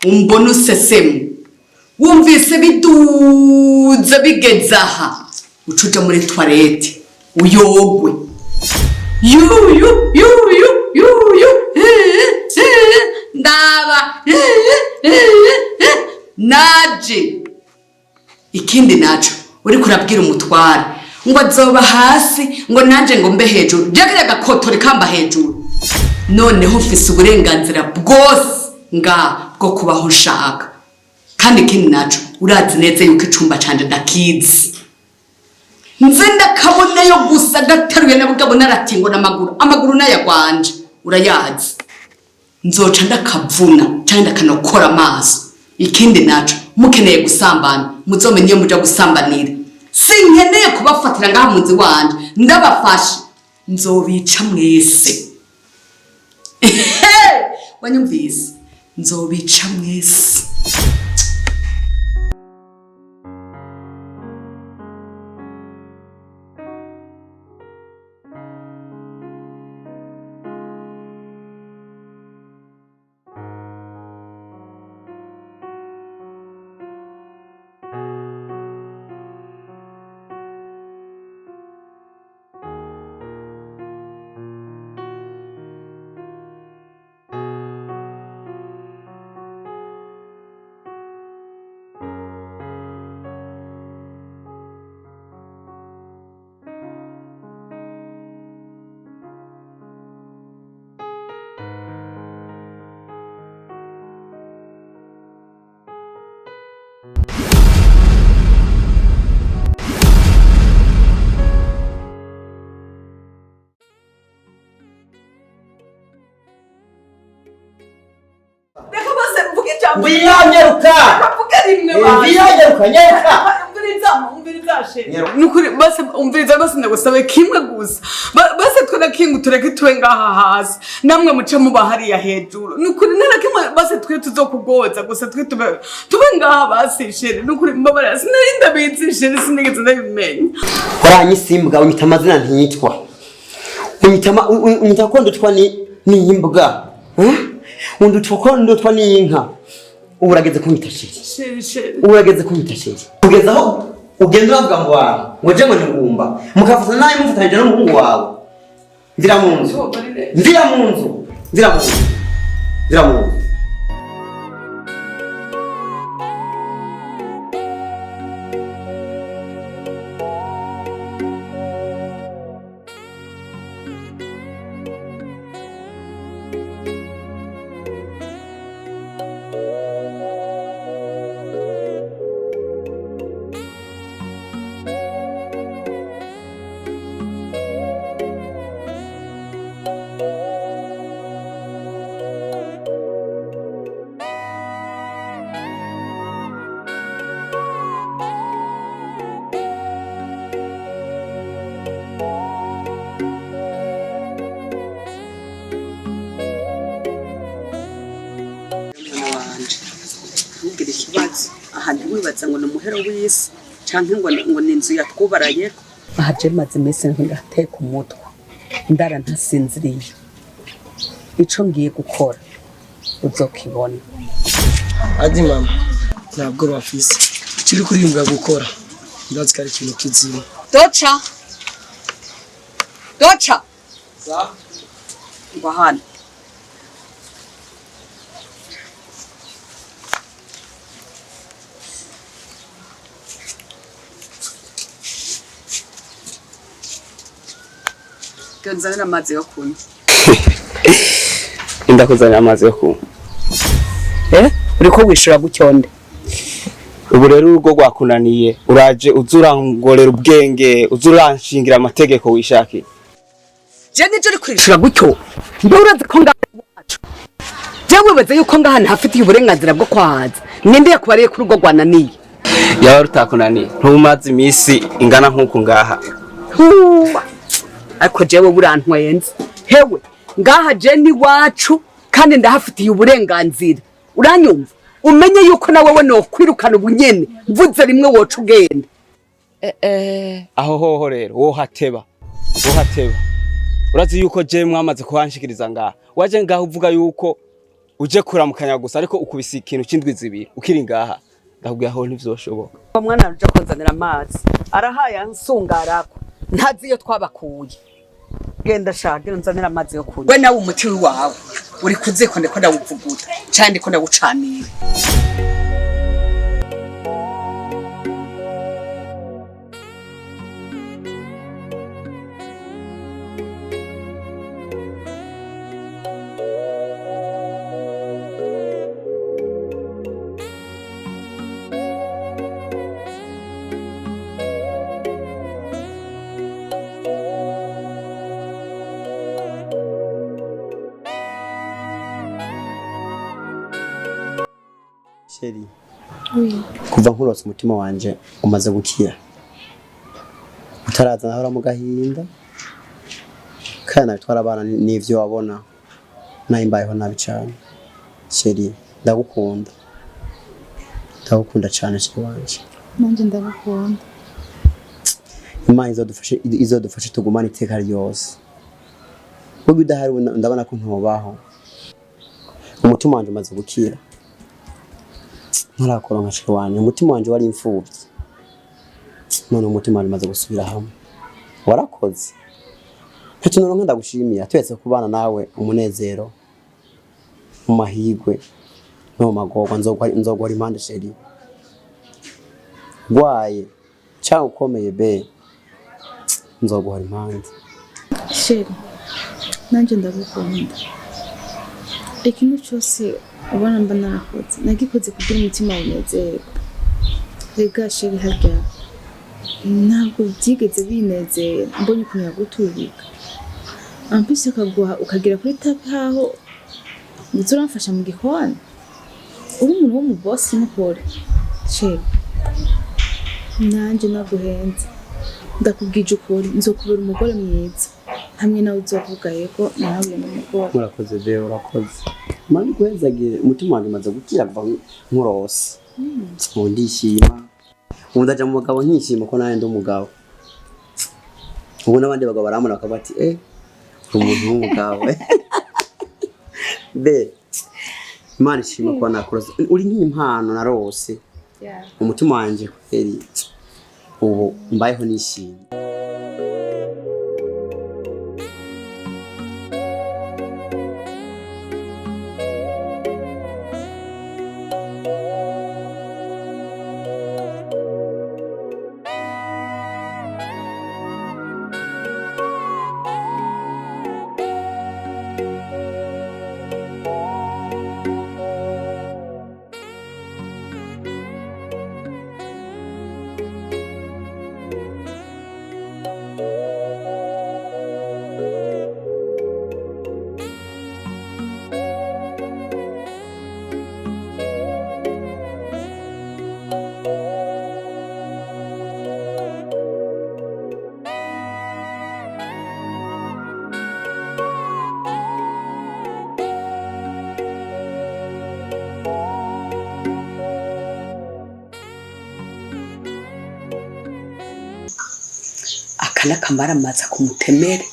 umbona usesemu wumvise biduza bigeze aha ucuja muri toilette uyogwe ndaba naje ikindi naco uri kurabwira umutware ngo azoba hasi ngo nanje ngo mbe hejuru jagire gakotori kamba hejuru noneho ufise uburenganzira bwose nga bwo kubaho ushaka kandi ikindi naco urazi neza yuko icumba canje ndakizi nze ndakabonayo gusa gataruye nabugabo naratingo amaguru nayagwanje urayazi nzoca ndakavuna canke ndakanokora amaso ikindi naco mukeneye gusambana muzomenye muja gusambanira sinkeneye kubafatira ngaha munzi wanje ndabafashe nzobica mwese wanyumvise nzobica mwese Nyaruka nukuri base umviriza base ndagusabe kimwe gusa base twena kingu tureke twe ngaha hasi namwe muca muba hariya hejuru nukuri nana kimwe base twe tuzokugoza gusa twe tube ngaha basishere nukuri mbabara sinarinda bizishere sinigeze ndabimenya uranyisimbwa unyita amazina ntiyitwa unyita kondo twa ni imbwa undi twokondo twa ni inka urageze kunyita sheri urageze kunyita sheri kugeza aho ugenda uravuga ngo wawe je ngo ngumba mukafata naye mufatanyije n'umuhungu wawe ndira mu nzu ahandi wibaza ngo numuhero w'isi canke ngo ninzu yatwubaraye ahaje maze mese ndateka umutwe ndara ntasinziriye ico ngiye gukora uzokibona adi mama ntabwo bafise kiri kurimbwa gukora ndazi kari ikintu kizima doca za ngwahana Nzanira amazi yo kunywa. Indakuzanira amazi yo kunywa. Uriko wishura gucyonde. Ubu rero urugo rwakunaniye uraje uzurangorera ubwenge uzuranshingira amategeko wishakira. Je nije uri kwishura gucyo. Mbe urazi ko ngacu. Je wibaze yuko ngaha ntafitiye uburenganzira bwo kwaza. Ninde yakubariye kuri urugo rwananiye. Yawe rutakunaniye. Ntumaze imisi ingana nkuko ngaha. Ariko jewe burantwenze hewe ngaha je ni wacu kandi ndahafitiye uburenganzira uranyumva umenye yuko nawe we no kwirukana ubunyene mvuze rimwe wocu ugenda aho hoho rero wo hateba urazi yuko je mwamaze kuhanshikiriza ngaha waje ngaho uvuga yuko uje kuramukanya gusa ariko ukubise ikintu c'indwi zibiri ukiri ngaha ndakubwira aho ntivyoshoboka. Umwana aruje kunzanira amazi arahaye ansungarako ntazi iyo twabakuye genda shagira nzanira amazi yo kunywa. We nawe umuti wawe uri kuziko ndiko ndawuvuguta cyane ndiko ndawucanira. Sheri. Kuva nkurose umutima wanje umaze gukira. Utaraza naho mu gahinda. Kana twarabana n'ivyo wabona. Nayimbayeho nabi cyane. Sheri, ndagukunda. Ndagukunda cyane sheri wanje. Nanje ndagukunda. Imana izodufashe tugumane iteka ryose. Ubwo udahari ndabona ko ntobaho. Umutima wanje umaze gukira. Ntarakora nka sheri wanje, umutima wanje wari imfubyi. None umutima wanje umaze gusubira hamwe. Warakoze. Ntacyo noronka ndagushimiye, atwetse kubana nawe umunezero. Mu mahigwe no magorwa nzogwa impande sheri. Gwaye cyangwa ukomeye be nzogwa impande. Sheri, nanje ndagukunda. Ikintu cyose ubona mba narakoze nagikoze kugira umutima unezerwe. Rega sheri harya ntabwo byigeze binezera mbonye ukuntu yagutubika. Ampise ukagira kuri tapi haho uramfasha mu gikoni. Uri umuntu wo mu boss n'ukore. Sheri, nanje naguhenze. Ndakubwije ukuri nzokubera umugore mwiza. Hamwe nawe uzovuga yego nawe n'umugore. Murakoze be urakoze. Mani kwezagire umutima wanjye maze gukira nkurose. Ndishima. Ndaja mu mugabo nkishima ko nawe ndi umugabo. Ubu nabandi bagabo baramuna bakabati umuntu w'umugabo. Be Imana ishima ko nakuroze. Uri nk'impano narose. Umutima wanjye kweri ubu mbayeho nishimye. Kanaka maramaza kumutemere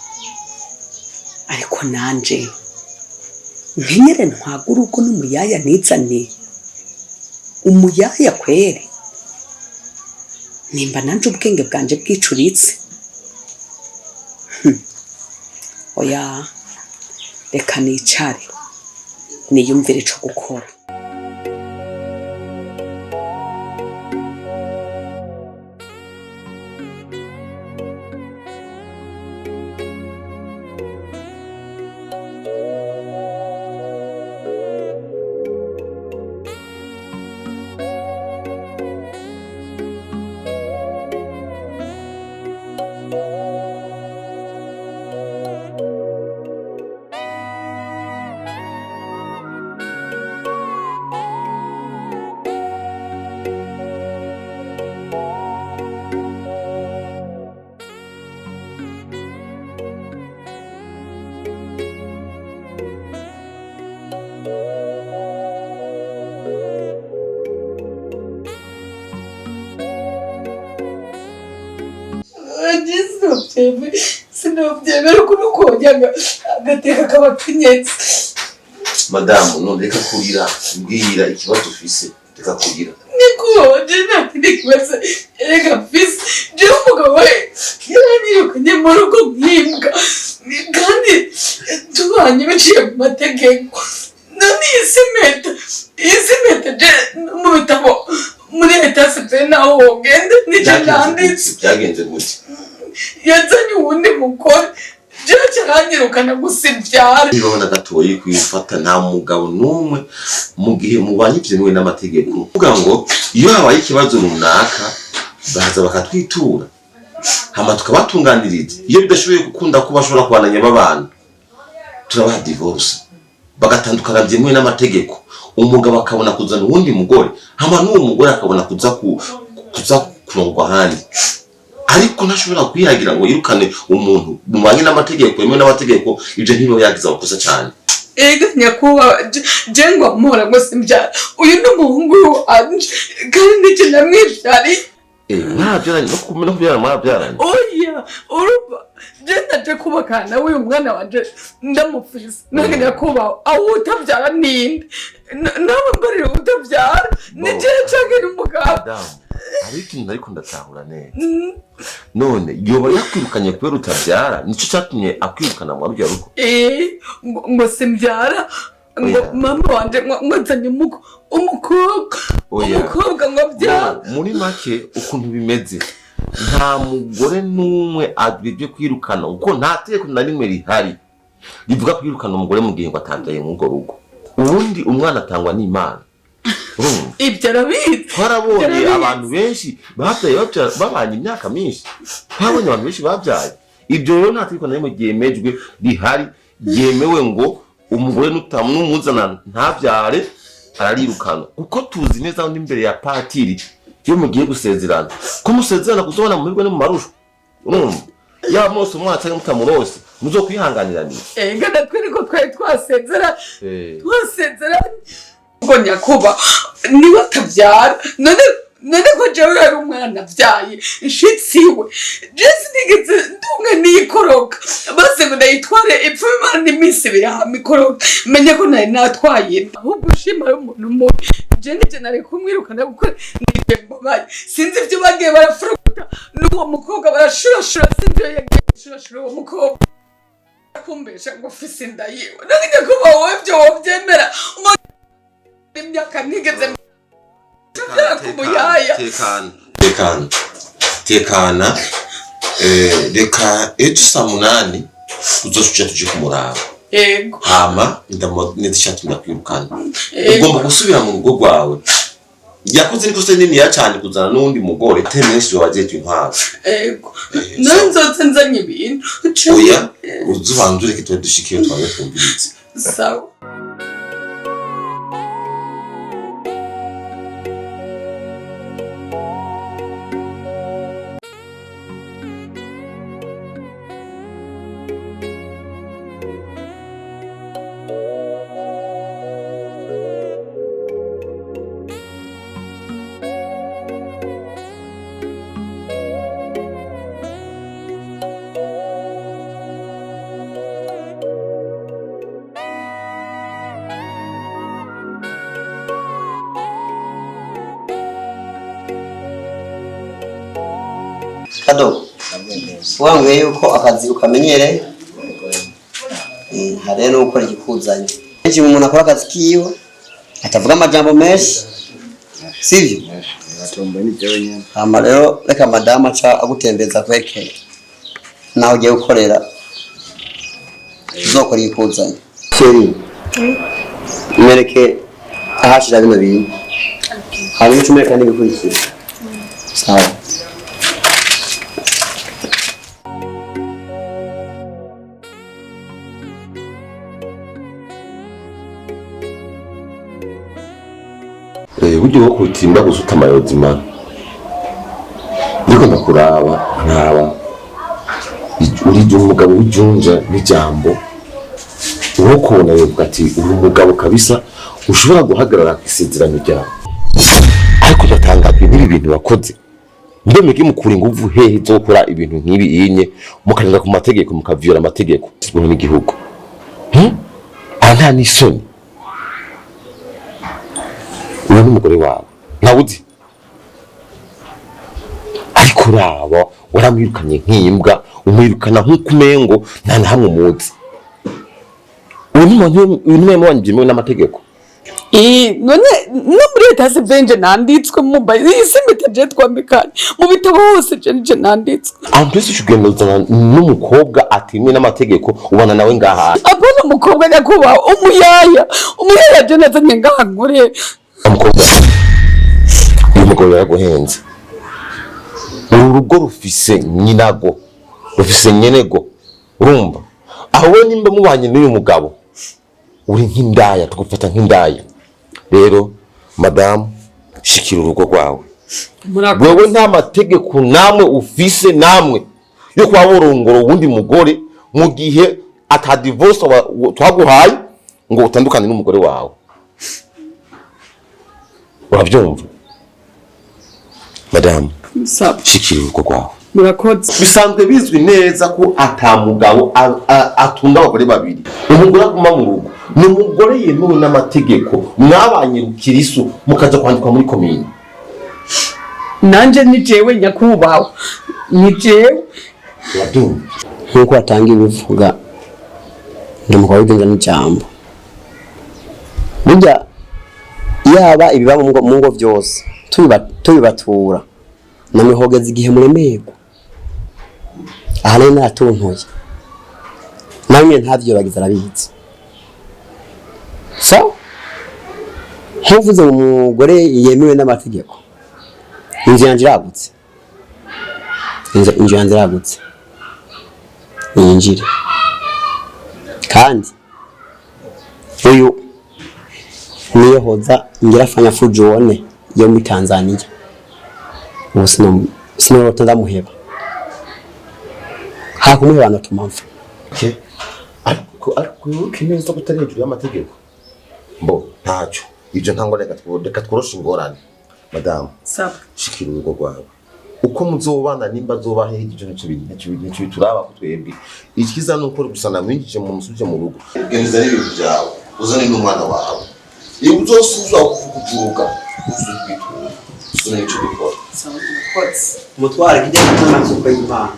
ariko nanje nkenyere ntwaga urugo n'umuyaya nizane umuyaya kwere nimba nanje ubwenge bwanje bwicuritse. Oya reka nicare niyumvire ico gukora. sinobyemera ukuntu kongera agateka k'abakenyezi. madamu none reka kurira mbwira ikibazo ufise reka kurira nikubaje ntikibazo reka fise je umugabo we yaranyirukanye mu rugo nk'imbwa kandi tubanye biciye mu mategeko none isi meta je mu bitabo muri leta sivile naho wogende nije nanditse byagenze gute yazanye uwundi mugore je cyaranyirukana gusivyara ibona gatoyi kwifata nta mugabo numwe mu gihe mubanye byemewe n'amategeko kuvuga ngo iyo habaye ikibazo runaka baza bakatwitura hama tukabatunganiriza iyo bidashoboye gukunda ko bashobora kubananya babana turabaha divorce bagatandukana byemewe n'amategeko umugabo akabona kuzana uwundi mugore hama n'uwo mugore akabona kuza kurongwa handi ariko ntashobora kwihagira ngo yirukane umuntu mubanye n'amategeko yemewe n'amategeko ibyo ntibiba yagize abakosa cyane ega nyakuba jengwa mpora ngo simbyara uyu n'umuhungu wanje kandi ndike namwibyari mwabyaranye no kumena kubyara mwabyaranye oya uruba jenda je kubakana uyu mwana wanje ndamufise nage nyakuba aho utabyara ninde nawe mbarira utabyara nije canke n'umugabo ariko ndatahura neza none yoba yakwirukanye kubera utabyara nico cyatumye akwirukana mu rujya rugo ngo simbyara ngo mama wanje ngozanye umukobwa ngo byara muri make ukuntu bimeze nta mugore n'umwe agibye kwirukana uko nta tegeko na rimwe rihari rivuga kwirukana umugore mu gihe ngo atabyaye mu rugo ubundi umwana atangwa n'Imana ibyo arabizi twarabonye abantu benshi babyaye babanye imyaka myinshi twabonye abantu benshi babyaye ibyo rero nta tegeko na rimwe ryemejwe rihari ryemewe ngo umugore n'umuzana ntabyare ararirukana kuko tuzi neza n'imbere ya patiri iyo mugiye gusezerana ko musezerana kuzobana mu mirwe no mu marusho urumva ya mose umwatse mutamurose muzokwihanganiranira ega natwe niko twari twasezerana ngo nyakuba niwe atabyara none ko jewe yari umwana abyaye inshitsiwe jesi nigeze ndumwe n'ikoroka maze ngo ndayitware ipfa imana n'iminsi ibiri hama ikoroka menye ko nari natwaye ahubwo ushima y'umuntu mubi je nije nari kumwirukana kuko nije mbabaye sinzi ibyo bagiye barafuruta n'uwo mukobwa barashurashura sinzi iyo yagiye gushurashura uwo mukobwa kumbesha ngo ufise inda yiwe none nyakuba wowe ibyo wovyemera imyaka ntigeze tekana reka ejo saa 8 uzosuca tuje kumuraba yego hama ndamutse ndakwirukana ugomba gusubira mu rugo rwawe yakoze nikoze nini ya cyane kuzana n'undi mugore temenshi wajeje intwaro yego nanzotse nzanye ibintu oya uzubanzure kitwe dushikiye twawe twumvirize sawa Kado wambwiye yuko akazi ukamenyereye hariya no gukora igikuzanye kenshi umuntu akora akazi kiwe atavuga amajambo menshi sivyo hama rero reka madama aca agutembeza kweke nawe ugiye gukorera uzokora igikuzanye sheri mwereke ahashira bino bintu hanyuma ucumeka n'ibikurikira sawa buryo bwo kutimba gusuta amayozima ndiko ndakuraba nkaba uri umugabo w'ijunja n'ijambo uwo kubona yevuga ati uri umugabo kabisa ushobora guhagarara kwisezerano ryawe ariko ndatangajwe n'ibi bintu wakoze ndemege mukura inguvu hehe zo gukora ibintu nk'ibi inye mukarenga ku mategeko mukavyola amategeko n'gihugu nta n'isoni uyu n'umugore wawe ntawuzi ariko uraba waramwirukanye nk'imbwa umwirukana nk'uko umengo nta na hamwe umuzi uyu ni mwe wanyibyemewe n'amategeko none no muri leta sivenje nanditswe mumba isimete je twambikanye mu bitabo hose je nanditswe ampesi ushugendezana n'umukobwa atimwe n'amategeko ubana nawe ngaha abona umukobwa nyakuba umuyaya je nazanye ngaha nkore umukobwa uyu mugabo yaraguhenze uru rugo rufise nyinago rufise nyenego urumva aho we nimba mubanye n'uyu mugabo uri nk'indaya tugufata nk'indaya rero madamu shikira urugo rwawe wewe nta mategeko namwe ufise namwe yo kuba worongora uwundi mugore mu gihe ata divorce twaguhaye ngo utandukane n'umugore wawe urabyumva madamu shikira urugo rwawe murakoze bisanzwe bizwi neza ko ata mugabo atunga abagore babiri umugore aguma mu rugo ni umugore yemewe n'amategeko mwabanye rukirisu mukaja kwandikwa muri komine nanje ni jewe nyakubaho ni jewe nk'uko watangiye bivuga ndi umugabo w'igenza n'ijambo burya yaba ibiba mu ngo byose tubibatura namwe hogeze igihe muremerwa aha nari natuntuye namwe ntavyo bagize arabizi so nkuvuze umugore yemewe n'amategeko inzu yanje iragutse yinjire kandi uyu niyo hoza ngirafanya fujone yo muri Tanzania ubu sinoro ndamuheba hakumuheba no tumamfa ariko kineza kutari hejuru y'amategeko mbo ntacyo ibyo ntango reka tworosha ingorane madamu shikira urugo rwawe uko muzobana nimba zobahe ibyo nicyo bituraba ko twebwe ikiza nuko gusa namwinjije mu musuje mu rugo genza n'ibintu byawe uzane n'umwana wawe iyo uzosuza kuvuga uzutwitura uzane icyo bikora umutware kijya n'amatsiko y'Imana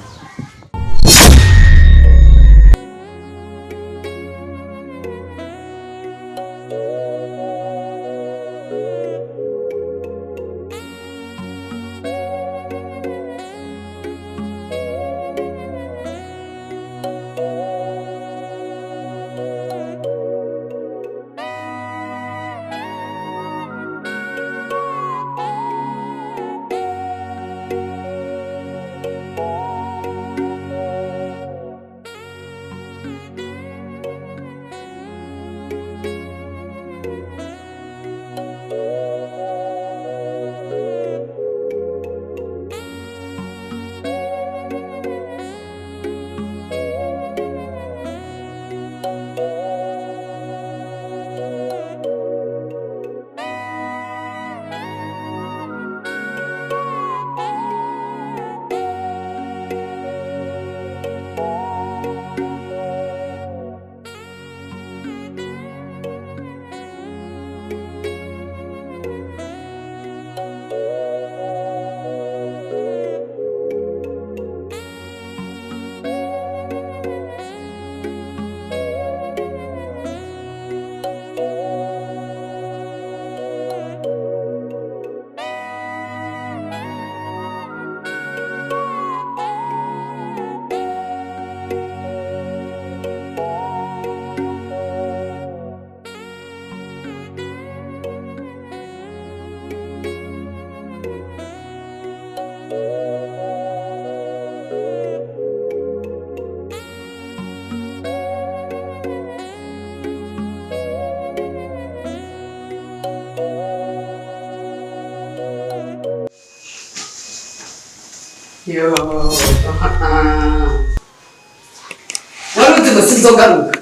waruzi ngo sinzogaruka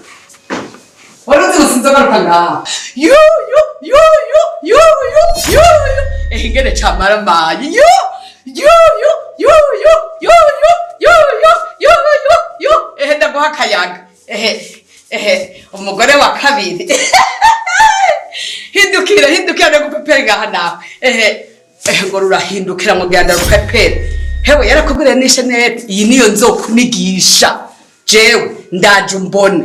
ngaha ingene camara mayi ndaguha akayaga umugore wa kabiri hindukira ndagupepere ngaha nawe ngo rurahindukira mu ganda rupepere hewe yarakubwira n'ishenete iyi niyo nzokunigisha jewe ndaje umbone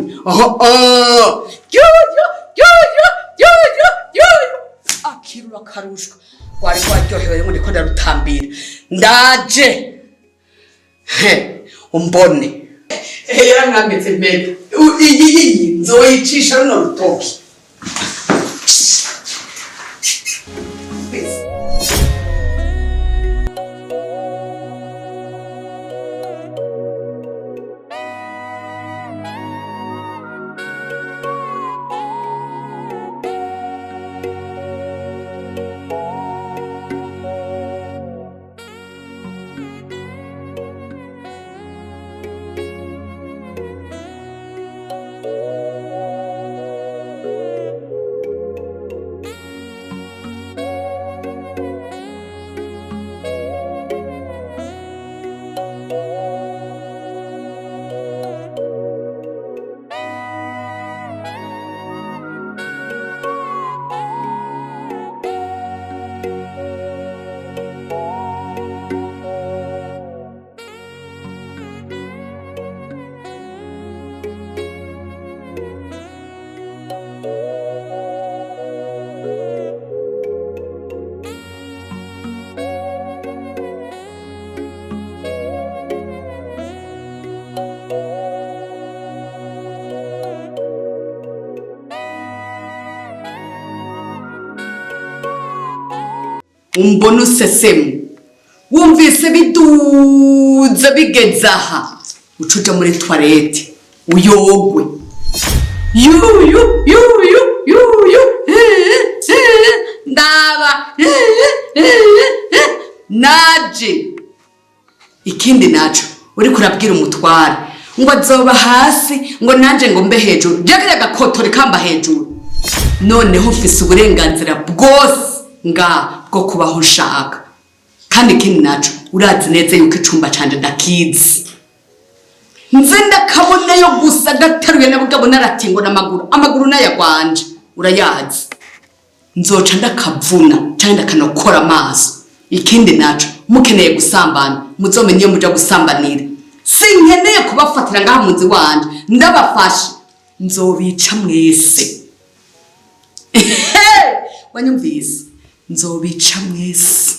akirura karushwa wari waryohewe ngo ndiko ndarutambira ndaje umbone yaramwambitse mbere iyi nzoyicisha runo rutoki umbona usesemu wumvise biduza bigeze aha ucuja muri toilette uyogwe ndaba naje ikindi naco uri kurabwira umutware ngo azoba hasi ngo nanje ngo mbe hejuru jagire gakotori kamba hejuru noneho ufise uburenganzira bwose nga bwo kubaho ushaka kandi ikindi naco urazi neza yuko icumba canje ndakizi nze ndakabonayo gusa gataruye nabugabo naratingo amaguru n'ayagwanje urayazi nzoca ndakavuna canke ndakanokora amaso ikindi naco mukeneye gusambana muzomenye iyo muja gusambanira sinkeneye kubafatira ngaha munzi wanje ndabafashe nzobica mwese wanyumvise nzobica mwese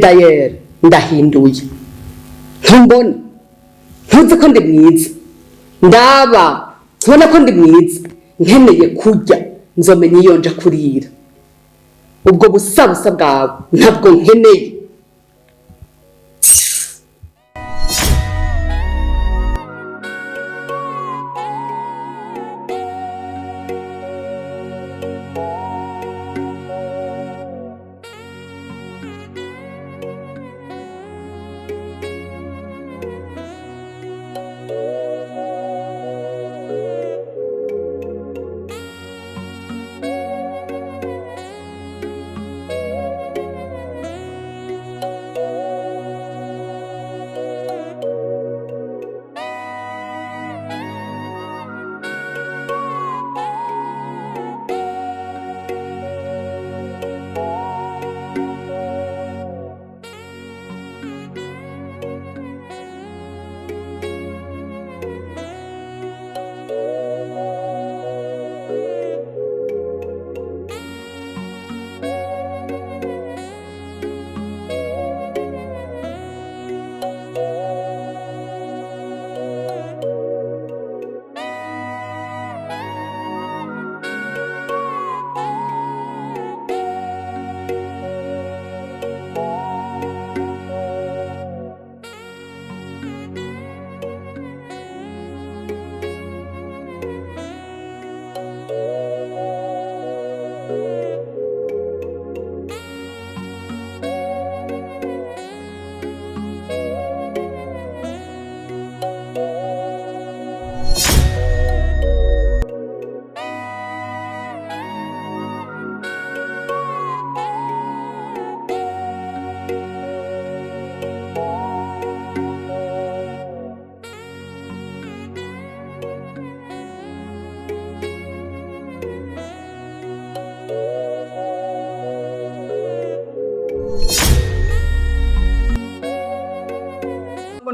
D'ailleurs ndahinduye ntumbona ntuzi ko ndi mwiza ndaba ntubona ko ndi mwiza nkeneye kurya nzomenya iyo nja kurira ubwo busabusa bwawe ntabwo nkeneye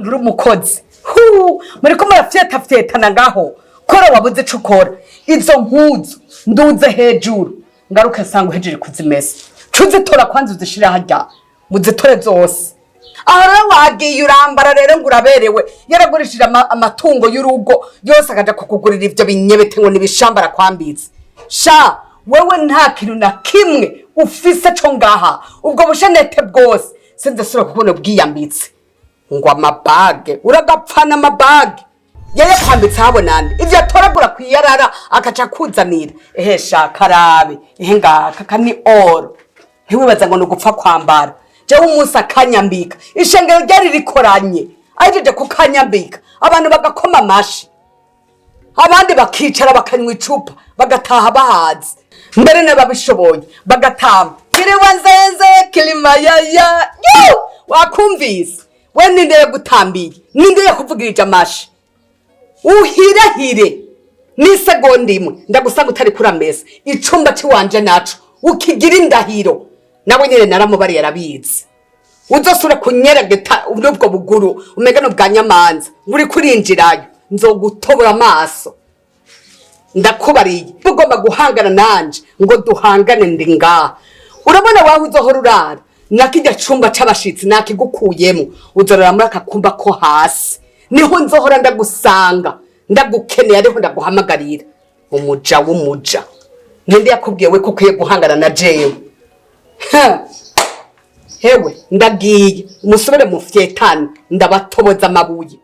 uri umukozi muri ko murafyetafyetana ngaho kora wabuze ico ukora izo mpuzu nduze hejuru ngaruke nsanga uhejeje kuzimesa cuzitora kwanza uzishira harya muzitore zose aho rero wagiye urambara rero ngo uraberewe yaragurishije amatungo y'urugo yose akaja kukugurira ivyo binyebete ngo nibishambara kwambiza sha wewe nta kintu na kimwe ufise co ngaha ubwo bushenete bwose sinze sura kubona bwiyambitse ngo amabage uragapfana amabage yaya kwambitse habo nande ivyo atoragura kwiyarara akaca kuzanira sha karabe ngaka kani oro ntiwibaza ngo nugupfa kwambara jewe umunsi akanyambika ishengero ryari rikoranye ajeje kukanyambika abantu bagakoma amashi abandi bakicara bakanywa icupa bagataha bahazi mbere n'ababishoboye bagatamba kiriwa nzenze kilima yaya wakumvise we ninde gutambiye ninde yakuvugirije amashi uhirahire n'isegonda imwe ndagusanga utari kuramesa icumba ciwanje naco ukigira indahiro nawe nyene naramubari yarabizi uzosura kunyerageta ubwo buguru umegano bwa nyamanza uri kurinjirayo nzogutobora amaso ndakubariye ugomba guhangana nanje ngo duhangane ndi ngaha urabona waho uzohora urara nakijya cumba c'abashitsi nakigukuyemo uzorara muri akakumba ko hasi niho nzohora ndagusanga ndagukeneye ariho ndaguhamagarira umuja w'umuja ninde yakubwiye we ko ukwiye guhangana na jewe hewe ndagiye umusubire mu fyetani ndabatoboza amabuye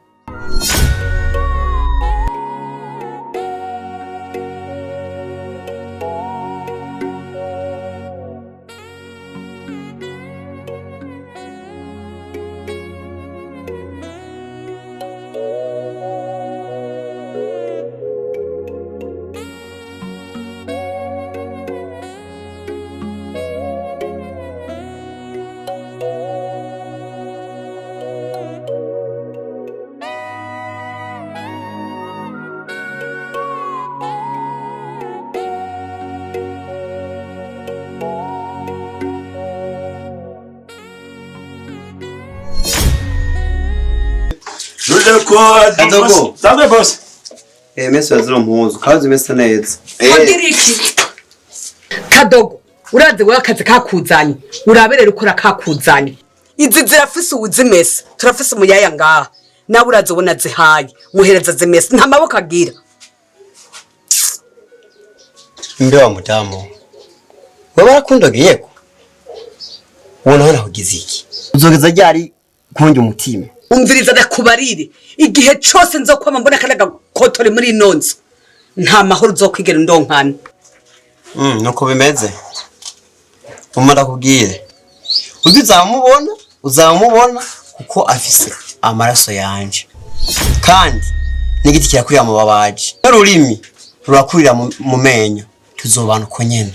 Kadogo. Sabe boss? Mese wazira mpuzu, kazi mese neza. Odiriki. Kadogo, uraze we akazi kakuzanye. Uraberera ukora kakuzanye. Izi zirafise ubuzimese. Turafise umuyaya ngaha. Nawe uraze ubona zihaye. Muhereza zimese nta maboko agira. Mbe wa mutamu. Wewe barakundagiye ko. Ubona hano ugize iki? Uzogeza ryari kunjya umutima. Umviriza ndakubarire igihe cyose nzokwama mbona kanaga kotore muri nonzo nta mahoro uzokwigera ndonkana nuko bimeze umara kubwire uzamubona kuko afise amaraso yanje kandi n'igiti kirakurira mu babaji n'ururimi rurakurira mu menyo tuzobana uko nyene